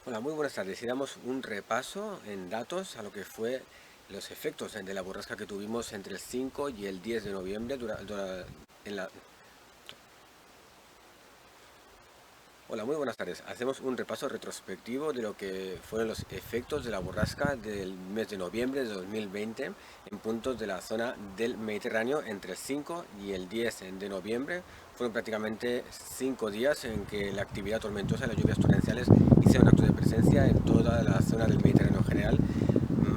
Hola, muy buenas tardes. Y damos un repaso en datos a lo que fue los efectos de la borrasca que tuvimos entre el 5 y el 10 de noviembre en la... Hola, muy buenas tardes. Hacemos un repaso retrospectivo de lo que fueron los efectos de la borrasca del mes de noviembre de 2020 en puntos de la zona del Mediterráneo entre el 5 y el 10 de noviembre. Fueron prácticamente 5 días en que la actividad tormentosa y las lluvias torrenciales hicieron acto de presencia en toda la zona del Mediterráneo en general,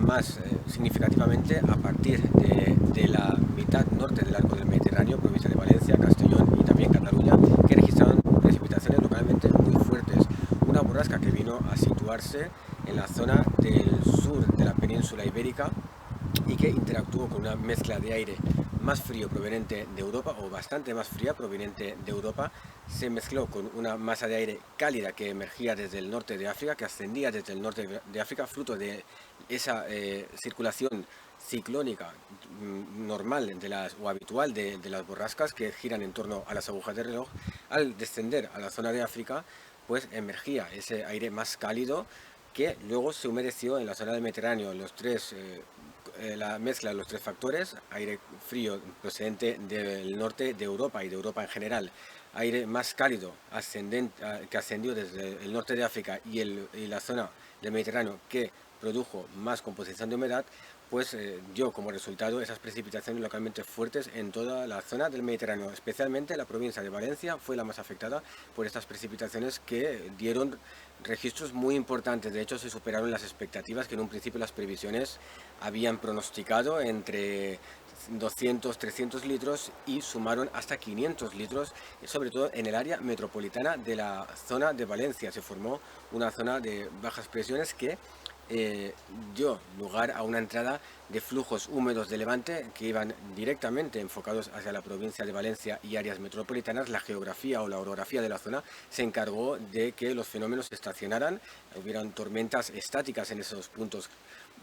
más significativamente a partir de la mitad norte del arco del Mediterráneo, provincia de Valencia, Castellón y también Cataluña, que registraron precipitaciones localmente muy fuertes. Una borrasca que vino a situarse en la zona del sur de la península ibérica y que interactuó con una mezcla de aire más frío proveniente de Europa, o bastante más fría proveniente de Europa, se mezcló con una masa de aire cálida que emergía desde el norte de África, que ascendía desde el norte de África, fruto de esa circulación ciclónica normal o habitual de las borrascas que giran en torno a las agujas de reloj. Al descender a la zona de África, pues emergía ese aire más cálido que luego se humedeció en la zona del Mediterráneo. La mezcla de los tres factores: aire frío procedente del norte de Europa y de Europa en general, aire más cálido que ascendió desde el norte de África y la zona del Mediterráneo, que produjo más composición de humedad, pues dio como resultado esas precipitaciones localmente fuertes en toda la zona del Mediterráneo. Especialmente la provincia de Valencia fue la más afectada por estas precipitaciones, que dieron registros muy importantes. De hecho, se superaron las expectativas que en un principio las previsiones habían pronosticado entre 200, 300 litros, y sumaron hasta 500 litros, sobre todo en el área metropolitana de la zona de Valencia. Se formó una zona de bajas presiones que eh, dio lugar a una entrada de flujos húmedos de levante que iban directamente enfocados hacia la provincia de Valencia y áreas metropolitanas. La geografía o la orografía de la zona se encargó de que los fenómenos se estacionaran, hubieran tormentas estáticas en esos puntos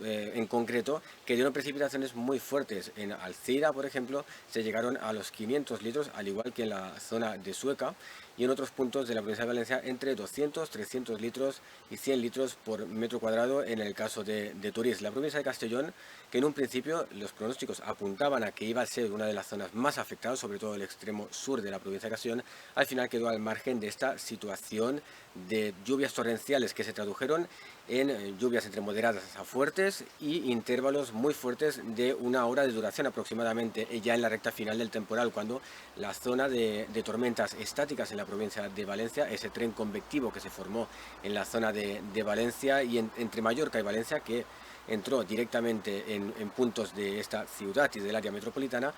en concreto, que dieron precipitaciones muy fuertes. En Alcira, por ejemplo, se llegaron a los 500 litros, al igual que en la zona de Sueca, y en otros puntos de la provincia de Valencia entre 200, 300 litros y 100 litros por metro cuadrado en el caso de Turís. La provincia de Castellón, que en un principio los pronósticos apuntaban a que iba a ser una de las zonas más afectadas, sobre todo el extremo sur de la provincia de Castellón, al final quedó al margen de esta situación de lluvias torrenciales que se tradujeron en lluvias entre moderadas a fuertes y intervalos muy fuertes de una hora de duración aproximadamente, ya en la recta final del temporal, cuando la zona de tormentas estáticas en la provincia de Valencia, ese tren convectivo que se formó en la zona de Valencia y entre Mallorca y Valencia, que entró directamente en puntos de esta ciudad y del área metropolitana,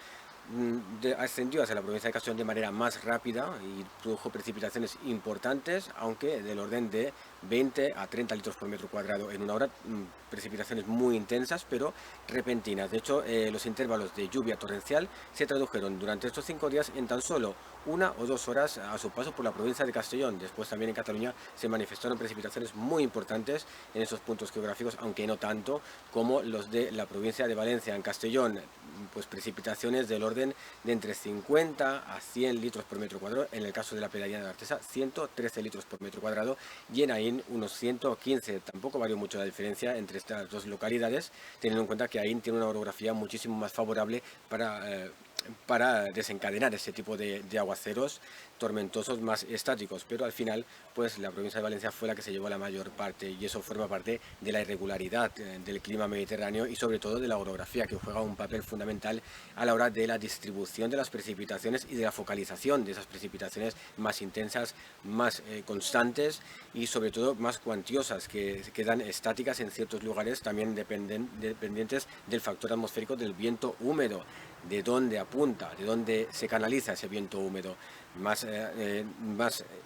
ascendió hacia la provincia de Castellón de manera más rápida y produjo precipitaciones importantes, aunque del orden de 20 a 30 litros por metro cuadrado en una hora. Precipitaciones muy intensas, pero repentinas. De hecho, los intervalos de lluvia torrencial se tradujeron durante estos 5 días en tan solo 1 o 2 horas a su paso por la provincia de Castellón. Después también en Cataluña se manifestaron precipitaciones muy importantes en esos puntos geográficos, aunque no tanto como los de la provincia de Valencia. En Castellón, pues precipitaciones del orden de entre 50 a 100 litros por metro cuadrado. En el caso de la Pedrería de Artesa, 113 litros por metro cuadrado, y en Aín unos 115. Tampoco varió mucho la diferencia entre estas dos localidades, teniendo en cuenta que Aín tiene una orografía muchísimo más favorable para desencadenar este tipo de aguaceros tormentosos más estáticos. Pero al final, pues la provincia de Valencia fue la que se llevó la mayor parte, y eso forma parte de la irregularidad del clima mediterráneo y sobre todo de la orografía, que juega un papel fundamental a la hora de la distribución de las precipitaciones y de la focalización de esas precipitaciones más intensas, más constantes y sobre todo más cuantiosas, que quedan estáticas en ciertos lugares, también dependientes del factor atmosférico del viento húmedo, de dónde apunta, de dónde se canaliza ese viento húmedo, más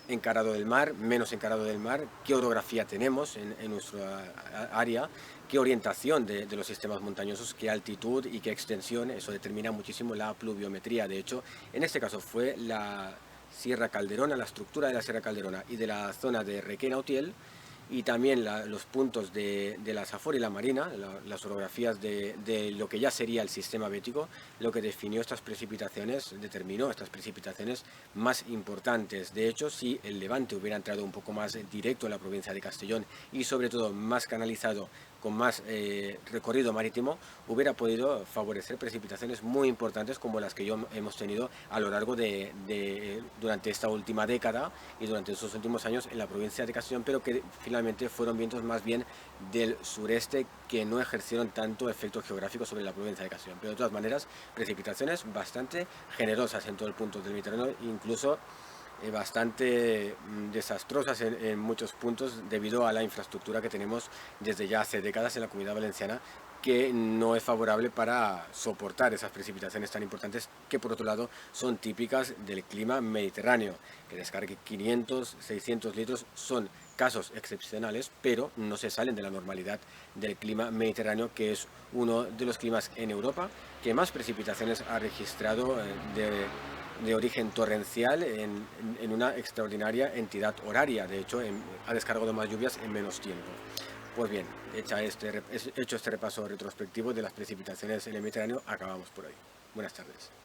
encarado del mar, menos encarado del mar, qué orografía tenemos en nuestra área, qué orientación de los sistemas montañosos, qué altitud y qué extensión. Eso determina muchísimo la pluviometría. De hecho, en este caso fue la Sierra Calderona, la estructura de la Sierra Calderona y de la zona de Requena-Utiel, y también los puntos de la SAFOR y la Marina, las orografías de lo que ya sería el sistema bético, lo que definió estas precipitaciones, determinó estas precipitaciones más importantes. De hecho, si el Levante hubiera entrado un poco más directo en la provincia de Castellón y sobre todo más canalizado, con más recorrido marítimo, hubiera podido favorecer precipitaciones muy importantes como las que hemos tenido a lo largo durante esta última década y durante estos últimos años en la provincia de Castellón, pero que finalmente fueron vientos más bien del sureste que no ejercieron tanto efecto geográfico sobre la provincia de Castellón. Pero de todas maneras, precipitaciones bastante generosas en todo el punto del Mediterráneo, incluso bastante desastrosas en muchos puntos debido a la infraestructura que tenemos desde ya hace décadas en la Comunidad Valenciana, que no es favorable para soportar esas precipitaciones tan importantes que por otro lado son típicas del clima mediterráneo. Que descargue 500, 600 litros son casos excepcionales, pero no se salen de la normalidad del clima mediterráneo, que es uno de los climas en Europa que más precipitaciones ha registrado de origen torrencial en una extraordinaria entidad horaria. De hecho, ha descargado más lluvias en menos tiempo. Pues bien, hecho este repaso retrospectivo de las precipitaciones en el Mediterráneo, acabamos por hoy. Buenas tardes.